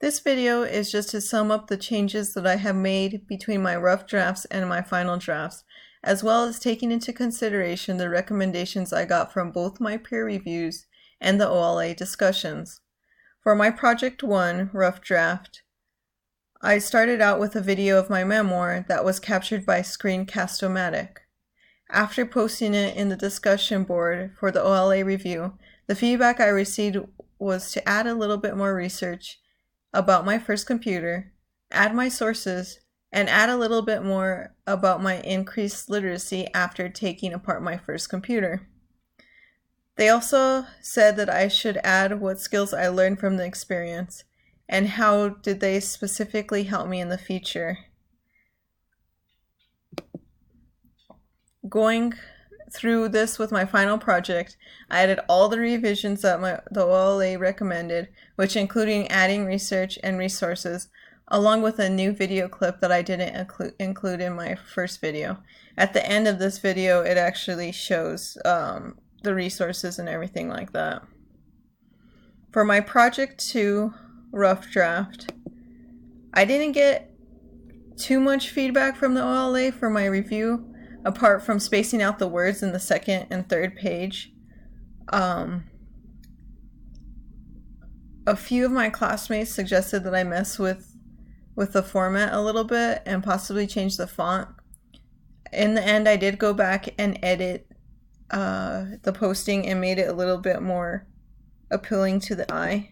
This video is just to sum up the changes that I have made between my rough drafts and my final drafts, as well as taking into consideration the recommendations I got from both my peer reviews and the OLA discussions. For my Project 1 rough draft, I started out with a video of my memoir that was captured by Screencast-O-Matic. After posting it in the discussion board for the OLA review, the feedback I received was to add a little bit more research about my first computer, add my sources, and add a little bit more about my increased literacy after taking apart my first computer. They also said that I should add what skills I learned from the experience and how did they specifically help me in the future. Going through this with my final project, I added all the revisions that the OLA recommended, which including adding research and resources, along with a new video clip that I didn't include in my first video. At the end of this video, it actually shows the resources and everything like that. For my Project 2 rough draft, I didn't get too much feedback from the OLA for my review, apart from spacing out the words in the second and third page. A few of my classmates suggested that I mess with the format a little bit and possibly change the font. In the end, I did go back and edit the posting and made it a little bit more appealing to the eye.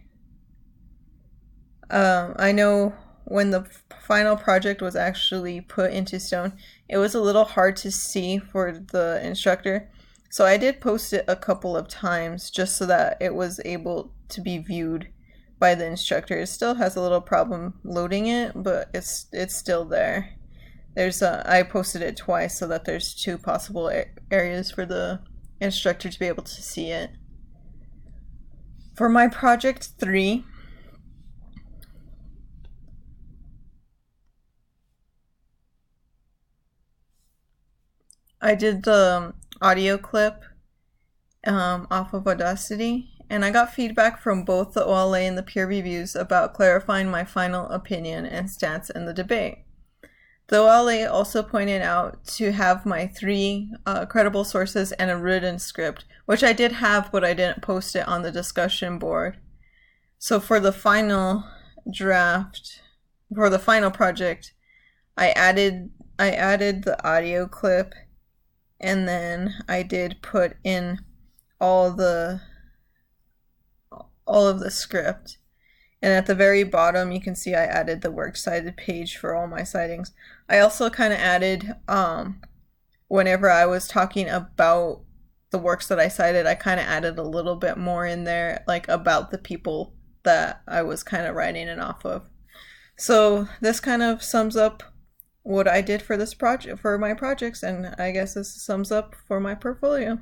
I know when the final project was actually put into stone, it was a little hard to see for the instructor. So I did post it a couple of times just so that it was able to be viewed by the instructor. It still has a little problem loading it, but it's still there. I posted it twice so that there's two possible areas for the instructor to be able to see it. For my Project 3, I did the audio clip off of Audacity, and I got feedback from both the OLA and the peer reviews about clarifying my final opinion and stance in the debate. The OLA also pointed out to have my 3 credible sources and a written script, which I did have, but I didn't post it on the discussion board. So for the final draft, for the final project, I added the audio clip, and then I did put in all of the script. And at the very bottom, you can see I added the works cited page for all my citings. I also kind of added, whenever I was talking about the works that I cited, I kind of added a little bit more in there, like about the people that I was kind of writing it off of. So this kind of sums up what I did for this project, for my projects, and I guess this sums up for my portfolio.